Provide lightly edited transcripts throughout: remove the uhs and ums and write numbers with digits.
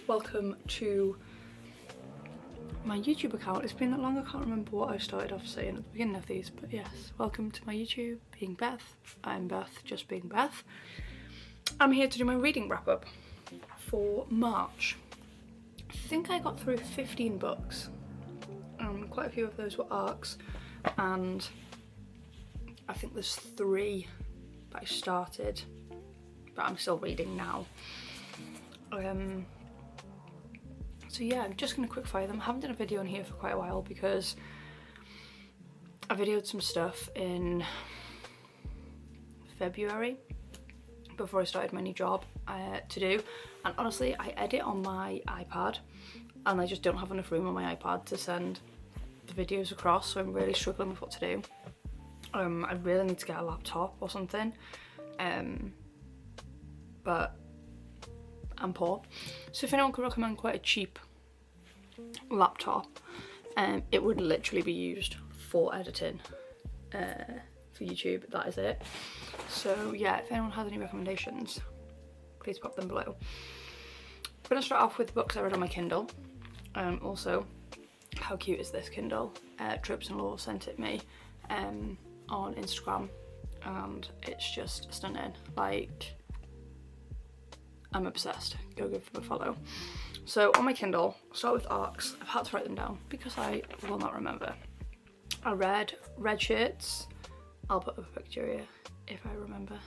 welcome to my YouTube account. It's been that long I can't remember what I started off saying at the beginning of these, but yes, welcome to my YouTube, being Beth. I'm Beth, just being Beth. I'm here to do my reading wrap up for March. I think I got through 15 books. Quite a few of those were ARCs, and I think there's 3 that I started, but I'm still reading now. So yeah, I'm just going to quick fire them. I haven't done a video on here for quite a while because I videoed some stuff in February before I started my new job to do, and honestly I edit on my iPad and I just don't have enough room on my iPad to send the videos across, so I'm really struggling with what to do. I really need to get a laptop or something, but I'm poor, so if anyone could recommend quite a cheap laptop, it would literally be used for editing for YouTube, that is it. So yeah, if anyone has any recommendations, please pop them below. I'm going to start off with the books I read on my Kindle. Also, how cute is this Kindle? Trips and Law sent it me on Instagram, and it's just stunning. Like, I'm obsessed. Go give them a follow. So on my Kindle, I'll start with ARCs. I've had to write them down because I will not remember. I read Red Shirts. I'll put up a picture here if I remember.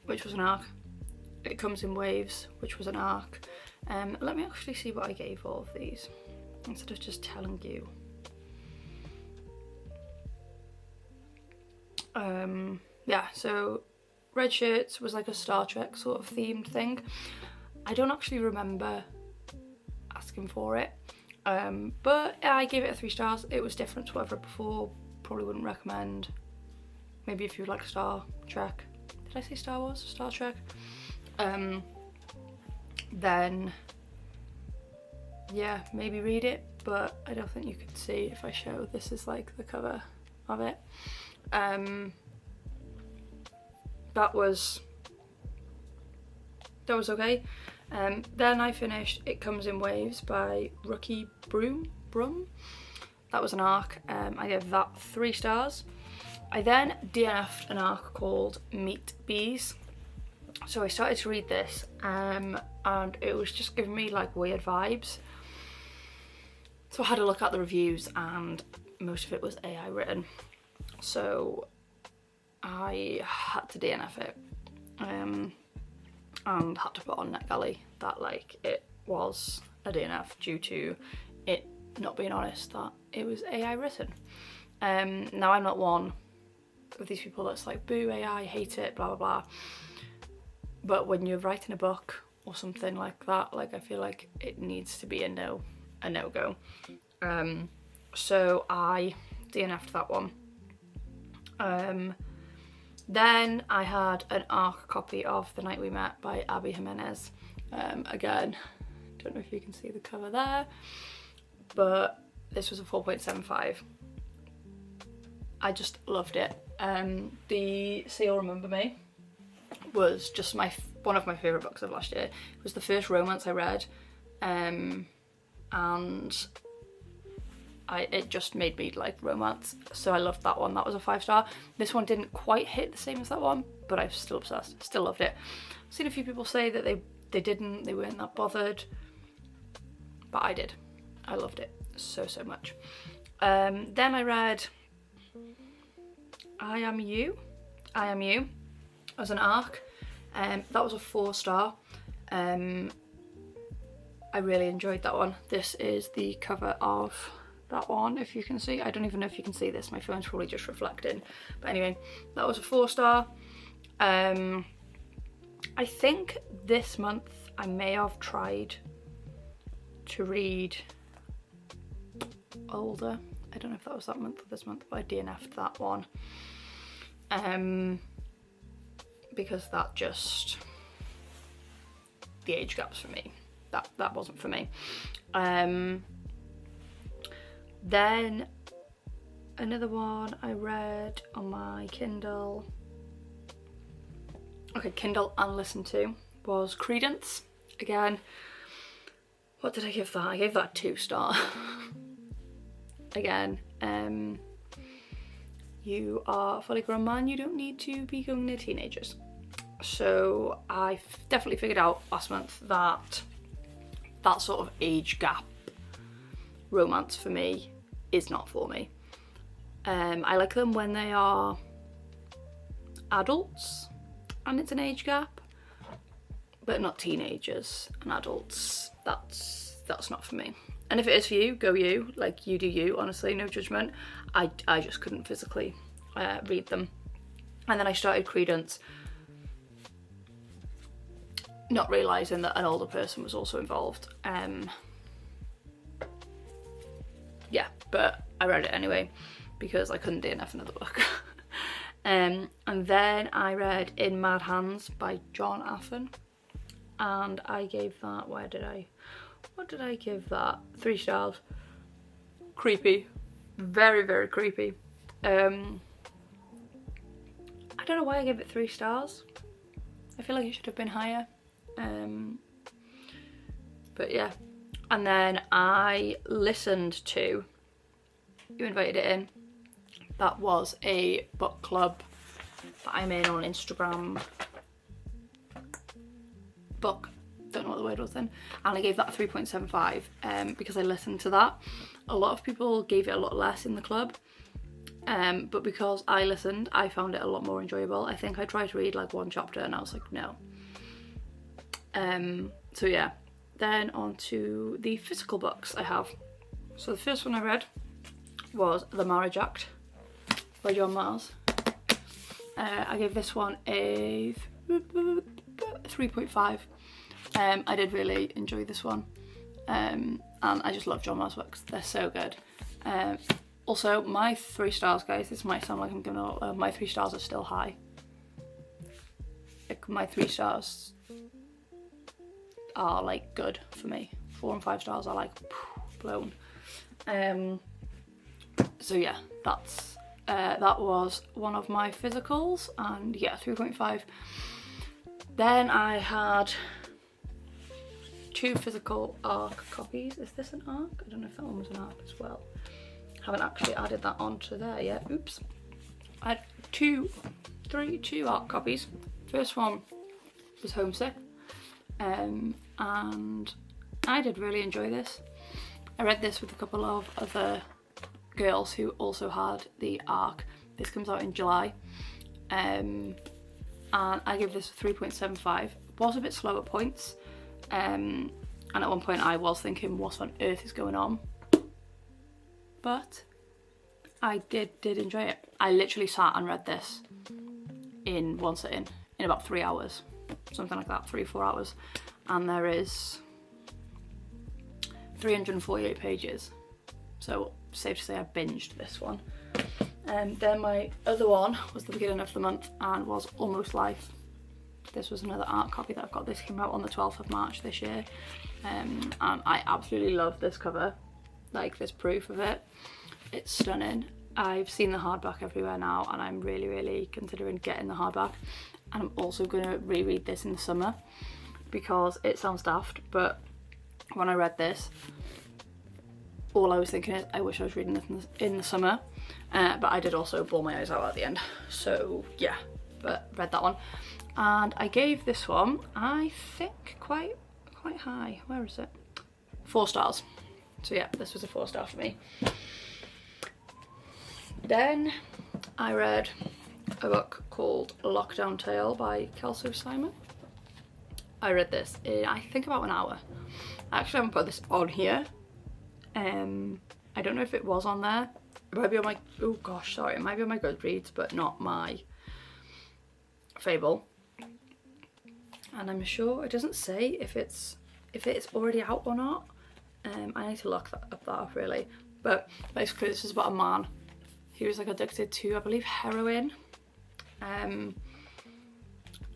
Which was an ARC. It Comes in Waves, which was an ARC. Let me actually see what I gave all of these instead of just telling you. Yeah, so Red Shirts was like a Star Trek sort of themed thing. I don't actually remember asking for it, but I gave it a 3 stars. It was different to what I've read before. Probably wouldn't recommend. Maybe if you like Star Trek. Did I say Star Wars? Star Trek? Then yeah, maybe read it, but I don't think you could see if I show. This is like the cover of it. That was okay. Then I finished It Comes in Waves by Ruki Brum. That was an ARC. I gave that 3 stars. I then DNF'd an ARC called Meet Bees. So I started to read this, and it was just giving me like weird vibes. So I had a look at the reviews, and most of it was AI written. So I had to DNF it, and had to put on NetGalley that like it was a DNF due to it not being honest that it was AI written. Now I'm not one of these people that's like, boo AI, hate it, blah blah blah. But when you're writing a book or something like that, like I feel like it needs to be a no-go. So I DNF'd that one. Then I had an ARC copy of The Night We Met by Abby Jimenez. Again, don't know if you can see the cover there, but this was a 4.75. I just loved it. The Say You'll Remember Me was just one of my favourite books of last year. It was the first romance I read, and it just made me like romance, so I loved that one. That was a 5 star. This one didn't quite hit the same as that one, but I'm still obsessed, still loved it. I've seen a few people say that they weren't that bothered, but I did. I loved it so much. Then I read I Am You as an ARC. That was a 4 star. I really enjoyed that one. This is the cover of that one, if you can see. I don't even know if you can see this, my phone's probably just reflecting, but anyway, that was a 4 star. I think this month I may have tried to read Older. I don't know if that was that month or this month, but I DNF'd that one, because that just, the age gaps for me, that wasn't for me. Then another one I read on my Kindle, okay, Kindle and listened to, was Credence, Again, what did I give that? I gave that a 2-star. Again, you are a fully grown man, you don't need to be going near teenagers. So I definitely figured out last month that that sort of age gap romance for me is not for me. I like them when they are adults and it's an age gap, but not teenagers and adults. That's not for me. And if it is for you, go you. Like, you do you, honestly, no judgment. I just couldn't physically read them. And then I started Credence, not realising that an older person was also involved. Yeah, but I read it anyway because I couldn't DNF another book. And then I read In Mad Hands by John Affan, and I gave that, what did I give that? 3 stars. Creepy. Very, very creepy. I don't know why I gave it 3 stars. I feel like it should have been higher. But yeah. And then I listened to, you invited it in, that was a book club that I'm in on Instagram. Book, don't know what the word was then, and I gave that a 3.75 because I listened to that. A lot of people gave it a lot less in the club, but because I listened, I found it a lot more enjoyable. I think I tried to read like 1 chapter and I was like, no. So yeah, then on to the physical books I have. So the first one I read was The Marriage Act by John Marrs. I gave this one a 3.5. I did really enjoy this one, and I just love John Marrs books. They're so good. Also, my 3 stars, guys, this might sound like I'm giving a lot low, my 3 stars are still high. Like, my 3 stars are like good for me. 4 and 5 stars are like blown. So yeah, that was one of my physicals, and yeah, 3.5. Then I had 2 physical ARC copies. Is this an ARC? I don't know if that one was an ARC as well. Haven't actually added that onto there yet. Oops. I had 2 ARC copies. First one was Homesick, and I did really enjoy this. I read this with a couple of other girls who also had the ARC. This comes out in July, and I give this a 3.75. It was a bit slow at points, and at one point I was thinking, what on earth is going on? But I did enjoy it. I literally sat and read this in one sitting in about 3 hours, something like that, 3-4 hours, and there is 348 pages, so safe to say I binged this one. Then my other one was the beginning of the month and was Almost Life. This was another art copy that I've got. This came out on the 12th of March this year, and I absolutely love this cover. Like, this proof of it, it's stunning. I've seen the hardback everywhere now, and I'm really considering getting the hardback, and I'm also going to reread this in the summer because it sounds daft, but when I read this, all I was thinking is I wish I was reading this in the summer, but I did also bawl my eyes out at the end. So yeah, but read that one, and I gave this one, I think, quite high. Where is it? 4 stars. So yeah, this was a 4-star for me. Then I read a book called Lockdown Tale by Kelso Simon. I read this in, I think, about an hour. I actually haven't put this on here. I don't know if it was on there. It might be on my, oh gosh, sorry, it might be on my Goodreads, but not my Fable. And I'm sure it doesn't say if it's already out or not. I need to look that up really. But basically this is about a man who was like addicted to, I believe, heroin.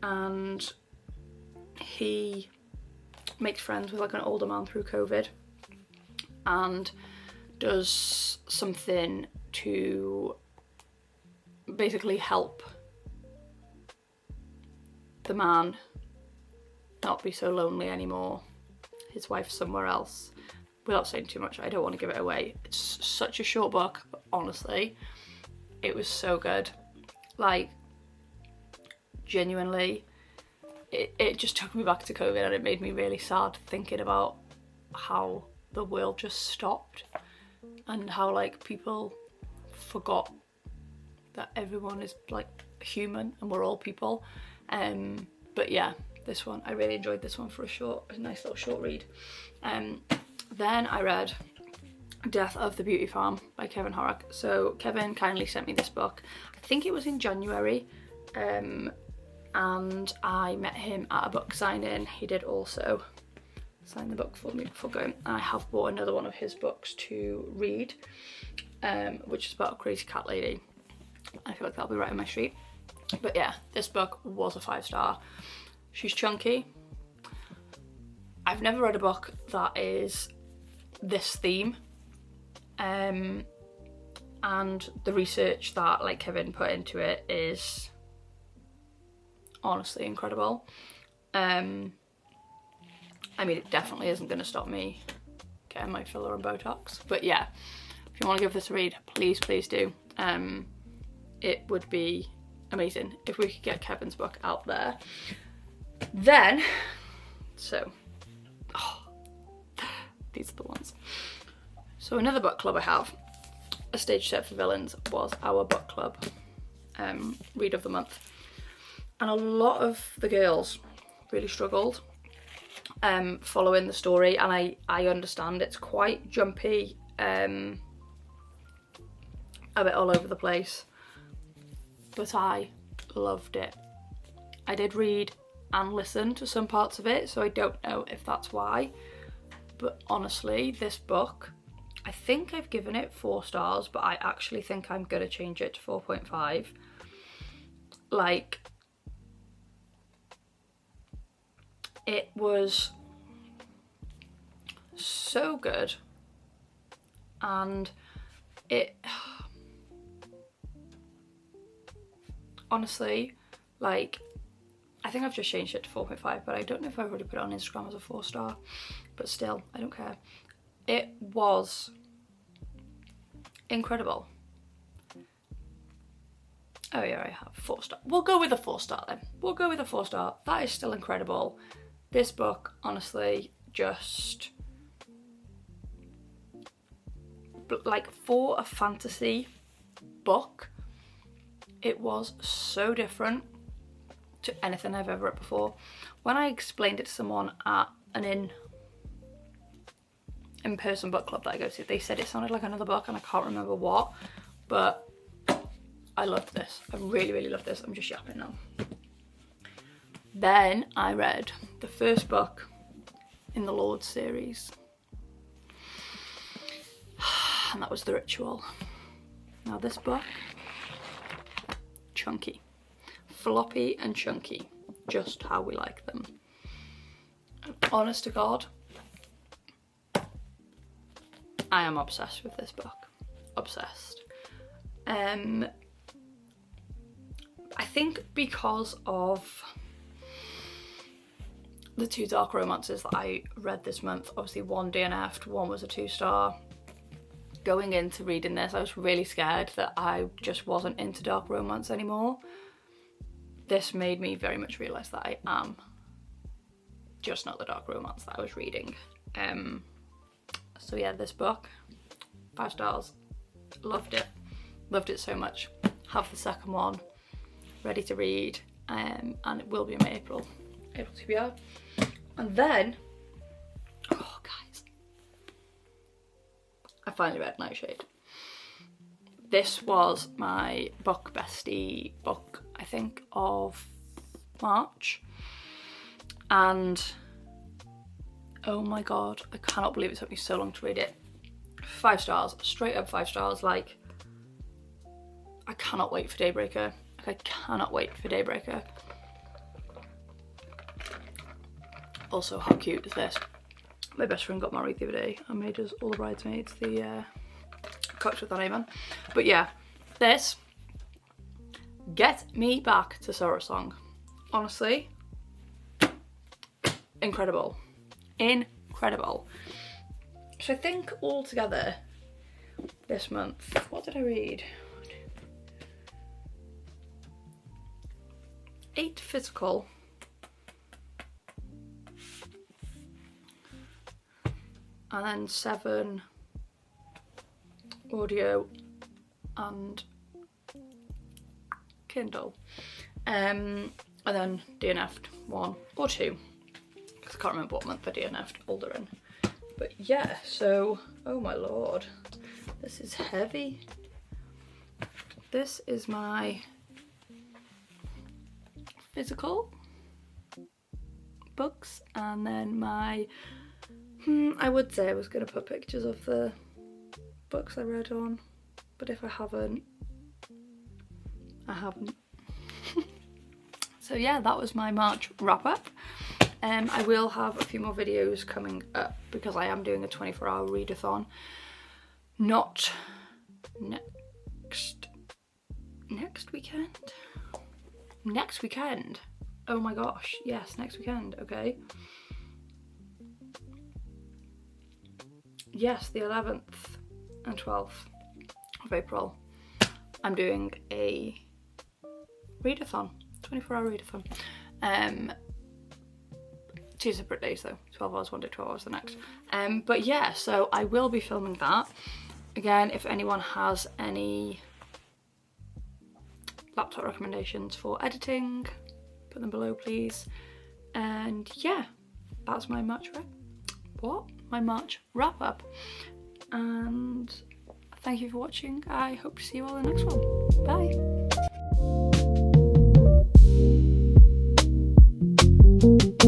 And he makes friends with like an older man through COVID and does something to basically help the man not be so lonely anymore. His wife's somewhere else. Without saying too much, I don't want to give it away. It's such a short book, but honestly, it was so good. Like, genuinely, it just took me back to COVID, and it made me really sad thinking about how the world just stopped and how like people forgot that everyone is like human and we're all people. But yeah, this one, I really enjoyed this one for a nice little short read. Then I read Death of the Beauty Farm by Kevin Horak. So Kevin kindly sent me this book. I think it was in January, and I met him at a book signing. He did also sign the book for me before going. I have bought another one of his books to read, which is about a crazy cat lady. I feel like that'll be right on my street. But yeah, this book was a 5-star. She's chunky. I've never read a book that is this theme, and the research that like Kevin put into it is honestly incredible. I mean, it definitely isn't going to stop me getting my filler and Botox, but yeah, if you want to give this a read, please do. It would be amazing if we could get Kevin's book out there. Then, so, these are the ones. So another book club I have, A Stage Set for Villains, was our book club read of the month. And a lot of the girls really struggled following the story, and I understand it's quite jumpy, a bit all over the place, but I loved it. I did read and listen to some parts of it, so I don't know if that's why, but honestly, this book, I think I've given it 4 stars, but I actually think I'm gonna change it to 4.5. Like, it was so good, and it honestly, like, I think I've just changed it to 4.5, but I don't know if I've already put it on Instagram as a 4-star, but still, I don't care. It was incredible. Oh yeah, I have 4-star. We'll go with a 4-star then. We'll go with a 4-star. That is still incredible. This book, honestly, just, like, for a fantasy book, it was so different to anything I've ever read before. When I explained it to someone at an in-person book club that I go to, they said it sounded like another book, and I can't remember what, but I loved this. I really loved this. I'm just yapping now. Then I read the first book in the Lord series, and that was The Ritual. Now this book, chunky, floppy and chunky, just how we like them. And honest to God, I am obsessed with this book. Obsessed. I think because of the 2 dark romances that I read this month, obviously one DNF'd, one was a 2-star. Going into reading this, I was really scared that I just wasn't into dark romance anymore. This made me very much realise that I am just not the dark romance that I was reading. So yeah, this book, 5 stars, loved it so much. Have the second one ready to read, and it will be in April TBR. And then, oh guys, I finally read Nightshade. This was my book bestie book, I think, of March, and oh my god, I cannot believe it took me so long to read it. 5 stars, straight up 5 stars. Like, I cannot wait for Daybreaker. Like, I cannot wait for Daybreaker. Also, how cute is this? My best friend got married the other day and made us all the bridesmaids the cocktail with that name on. But yeah, this, get me back to Sorrow Song. Honestly, incredible. Incredible. So I think altogether this month, what did I read? 8 physical, and then 7 audio and Kindle, and then DNF'd 1 or 2, because I can't remember what month I DNF'd older in. But yeah, so, oh my lord, this is heavy. This is my physical books, and then my, I would say I was going to put pictures of the books I read on, but if I haven't, I haven't. So yeah, that was my March wrap up. I will have a few more videos coming up because I am doing a 24-hour readathon. Not next weekend? Next weekend. Oh my gosh, yes, next weekend, okay. Yes, the 11th and 12th of April. I'm doing a readathon, 24-hour readathon. 2 separate days though, 12 hours one day, 12 hours the next. But yeah, so I will be filming that. Again, if anyone has any laptop recommendations for editing, put them below please. And yeah, that's my March wrap up. And thank you for watching. I hope to see you all in the next one. Bye.